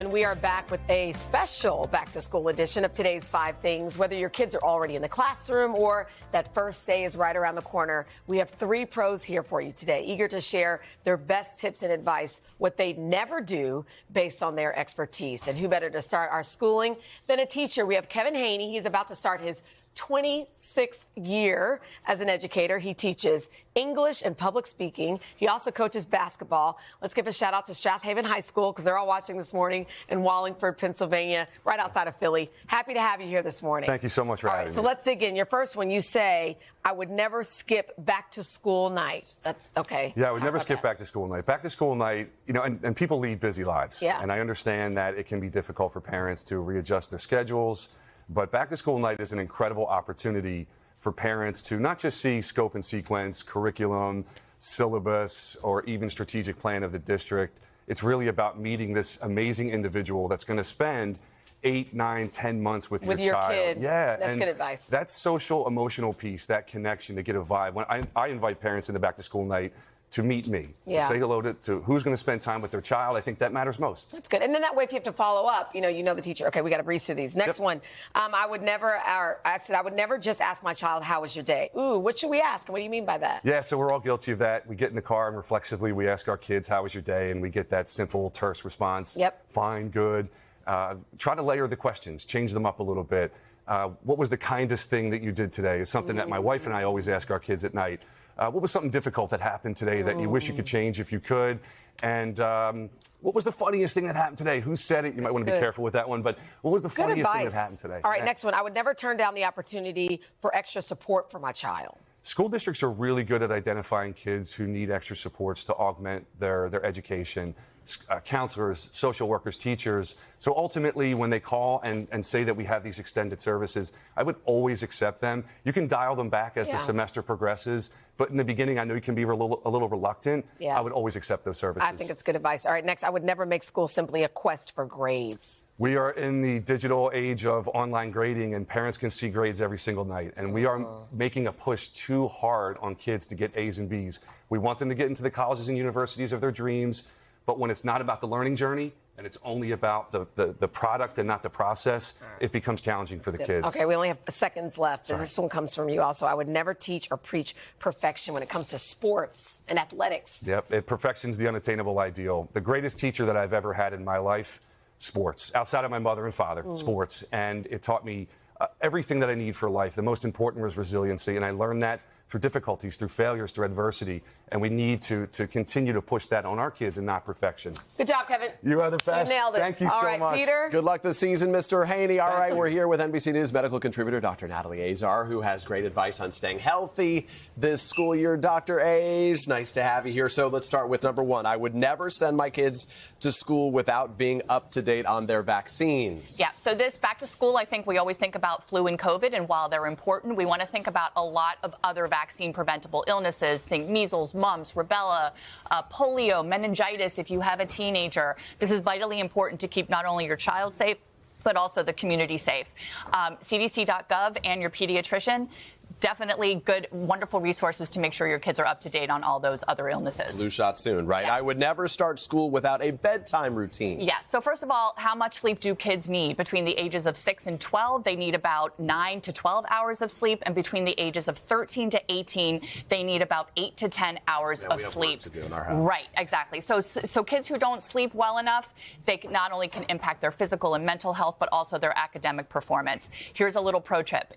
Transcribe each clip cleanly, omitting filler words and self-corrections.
And we are back with a special back-to-school edition of today's 5 Things. Whether your kids are already in the classroom or that first day is right around the corner, we have 3 pros here for you today, eager to share their best tips and advice, what they never do based on their expertise. And who better to start our schooling than a teacher? We have Kevin Haney. He's about to start his 26th year as an educator. He teaches English and public speaking. He also coaches basketball. Let's give a shout out to Strathaven High School because they're all watching this morning in Wallingford, Pennsylvania, right outside of Philly. Happy to have you here this morning. Thank you so much for having me. So let's dig in. Your first one, you say, I would never skip back to school night. That's okay. Yeah, I would never skip back to school night. Back to school night, you know, and people lead busy lives. Yeah. And I understand that it can be difficult for parents to readjust their schedules. But back to school night is an incredible opportunity for parents to not just see scope and sequence, curriculum, syllabus, or even strategic plan of the district. It's really about meeting this amazing individual that's going to spend 8, 9, 10 months with your child. Kid. Yeah, that's and good advice. That social, emotional piece, that connection to get a vibe. When I invite parents into back to school night to meet me, to say hello to who's going to spend time with their child. I think that matters most. That's good. And then that way, if you have to follow up, you know the teacher. Okay, we got to breeze through these. Next one, I would never just ask my child, how was your day? Ooh, what should we ask? What do you mean by that? Yeah, so we're all guilty of that. We get in the car and reflexively we ask our kids, how was your day? And we get that simple, terse response. Yep. Fine, good. Try to layer the questions, change them up a little bit. What was the kindest thing that you did today? It's something that my wife and I always ask our kids at night. What was something difficult that happened today that you wish you could change if you could? And what was the funniest thing that happened today? Who said it? You might want to be careful with that one, but what was the funniest thing that happened today? All right, next one. I would never turn down the opportunity for extra support for my child. School districts are really good at identifying kids who need extra supports to augment their education. Counselors, social workers, teachers. So ultimately, when they call and say that we have these extended services, I would always accept them. You can dial them back as the semester progresses, but in the beginning, I know you can be a little reluctant. I would always accept those services. I think it's good advice. All right, next, I would never make school simply a quest for grades. We are in the digital age of online grading, and parents can see grades every single night. And we are making a push too hard on kids to get A's and B's. We want them to get into the colleges and universities of their dreams. But when it's not about the learning journey and it's only about the product and not the process, it becomes challenging for the kids. Okay, we only have seconds left. And this one comes from you also. I would never teach or preach perfection when it comes to sports and athletics. Yep, perfection's the unattainable ideal. The greatest teacher that I've ever had in my life, sports. Outside of my mother and father, sports. And it taught me everything that I need for life. The most important was resiliency, and I learned that through difficulties, through failures, through adversity. And we need to continue to push that on our kids and not perfection. Good job, Kevin. You are the best. You nailed it. Thank you so much. All right, Peter. Good luck this season, Mr. Haney. All right, we're here with NBC News medical contributor Dr. Natalie Azar, who has great advice on staying healthy this school year. Dr. A's, nice to have you here. So let's start with number 1. I would never send my kids to school without being up to date on their vaccines. Yeah, so this back to school, I think we always think about flu and COVID, and while they're important, we want to think about a lot of other vaccine preventable illnesses. Think measles, mumps, rubella, polio, meningitis if you have a teenager. This is vitally important to keep not only your child safe, but also the community safe. CDC.gov and your pediatrician. Definitely good, wonderful resources to make sure your kids are up to date on all those other illnesses. Flu shot soon, right? Yes. I would never start school without a bedtime routine. Yes. So first of all, how much sleep do kids need? Between the ages of 6 and 12, they need about 9 to 12 hours of sleep. And between the ages of 13 to 18, they need about 8 to 10 hours of sleep. Work to do in our house. Right, exactly. So kids who don't sleep well enough, they not only can impact their physical and mental health, but also their academic performance. Here's a little pro tip.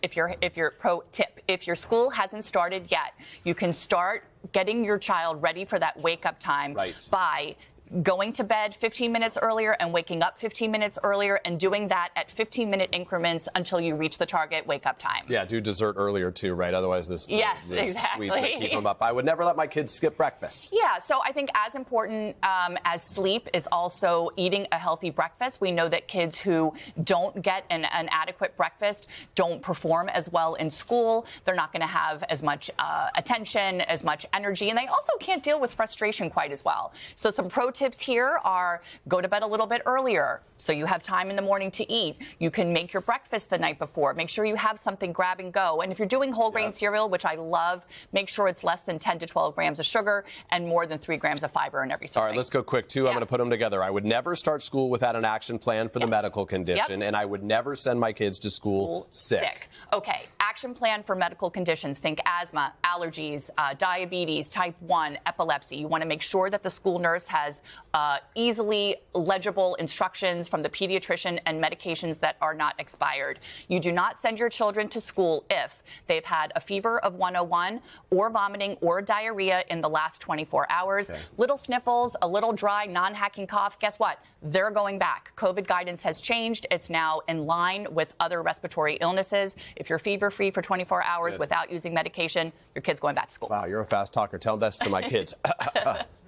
If your school hasn't started yet, you can start getting your child ready for that wake-up time by going to bed 15 minutes earlier and waking up 15 minutes earlier and doing that at 15-minute increments until you reach the target wake-up time. Yeah, do dessert earlier too, right? Otherwise, this exactly. sweets may keep them up. I would never let my kids skip breakfast. Yeah, so I think as important as sleep is also eating a healthy breakfast. We know that kids who don't get an adequate breakfast don't perform as well in school. They're not going to have as much attention, as much energy, and they also can't deal with frustration quite as well. So some pro tips tips here are go to bed a little bit earlier so you have time in the morning to eat. You can make your breakfast the night before. Make sure you have something grab and go. And if you're doing whole grain cereal, which I love, make sure it's less than 10 to 12 grams of sugar and more than 3 grams of fiber in every serving. All right, let's go quick, too. I'm going to put them together. I would never start school without an action plan for the medical condition, and I would never send my kids to school sick. Okay, action plan for medical conditions. Think asthma, allergies, diabetes, type 1, epilepsy. You want to make sure that the school nurse has easily legible instructions from the pediatrician and medications that are not expired. You do not send your children to school if they've had a fever of 101 or vomiting or diarrhea in the last 24 hours. Little sniffles, a little dry, non-hacking cough. Guess what? They're going back. COVID guidance has changed. It's now in line with other respiratory illnesses. If you're fever-free for 24 hours without using medication, your kid's going back to school. Wow, you're a fast talker. Tell this to my kids.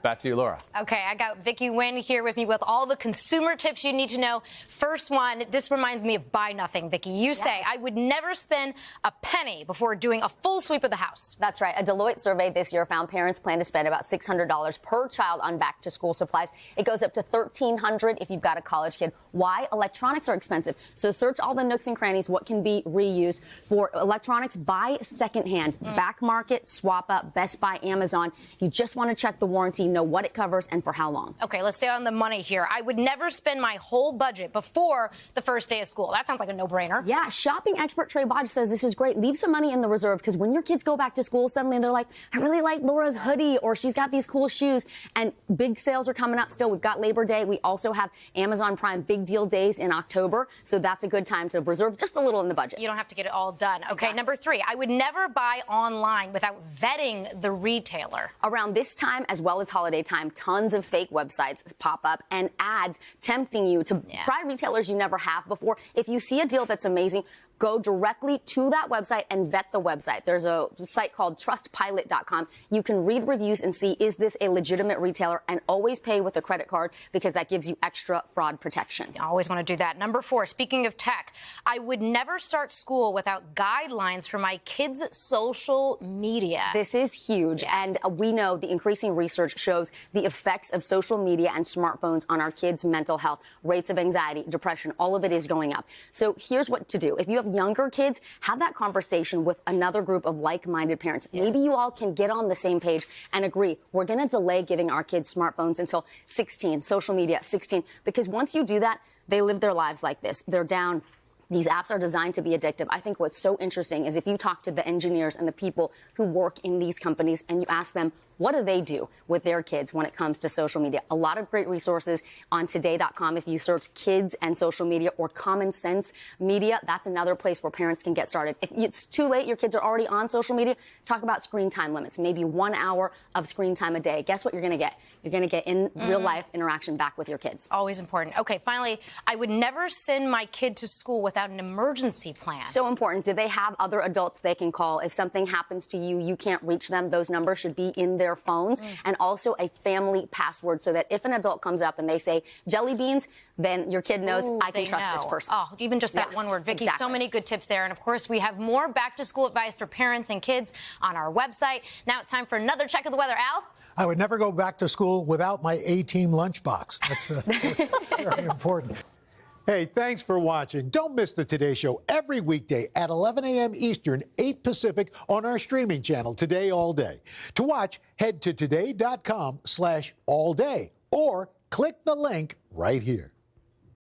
Back to you, Laura. Okay, I got Vicky Nguyen here with me with all the consumer tips you need to know. First one, this reminds me of buy nothing. Vicky, you say, I would never spend a penny before doing a full sweep of the house. That's right. A Deloitte survey this year found parents plan to spend about $600 per child on back-to-school supplies. It goes up to $1,300 if you've got a college kid. Why? Electronics are expensive. So search all the nooks and crannies, what can be reused. For electronics, buy secondhand. Back Market, Swap Up, Best Buy, Amazon. You just want to check the warranty, know what it covers and for how long. Okay, let's stay on the money here. I would never spend my whole budget before the first day of school. That sounds like a no-brainer. Yeah, shopping expert Trey Bodge says this is great. Leave some money in the reserve because when your kids go back to school, suddenly they're like, I really like Laura's hoodie or she's got these cool shoes. And big sales are coming up still. We've got Labor Day. We also have Amazon Prime Big Deal Days in October. So that's a good time to reserve just a little in the budget. You don't have to get it all done. Okay, number 3, I would never buy online without vetting the retailer. Around this time, as well as holiday time, tons of fake websites pop up and ads tempting you to try retailers you never have before. If you see a deal that's amazing, go directly to that website and vet the website. There's a site called trustpilot.com. You can read reviews and see, is this a legitimate retailer? And always pay with a credit card because that gives you extra fraud protection. I always want to do that. Number 4, speaking of tech, I would never start school without guidelines for my kids' social media. This is huge. And we know the increasing research shows the effects of social media and smartphones on our kids' mental health, rates of anxiety, depression, all of it is going up. So here's what to do. If you have younger kids, have that conversation with another group of like-minded parents. Maybe you all can get on the same page and agree, we're going to delay giving our kids smartphones until 16, social media 16, because once you do that, they live their lives like this. They're down. These apps are designed to be addictive. I think what's so interesting is if you talk to the engineers and the people who work in these companies and you ask them, what do they do with their kids when it comes to social media? A lot of great resources on today.com. If you search kids and social media or common sense media, that's another place where parents can get started. If it's too late, your kids are already on social media, talk about screen time limits, maybe 1 hour of screen time a day. Guess what you're going to get? You're going to get in real life interaction back with your kids. Always important. Okay, finally, I would never send my kid to school without an emergency plan. So important. Do they have other adults they can call? If something happens to you, you can't reach them, those numbers should be in their phones, and also a family password so that if an adult comes up and they say jelly beans, then your kid knows I can trust this person. Oh, even just that one word. Vicky, Exactly. so many good tips there. And of course, we have more back to school advice for parents and kids on our website. Now it's time for another check of the weather. Al? I would never go back to school without my A-team lunchbox. That's very important. Hey, thanks for watching. Don't miss the Today Show every weekday at 11 a.m. Eastern, 8 Pacific on our streaming channel, Today All Day. To watch, head to today.com/allday or click the link right here.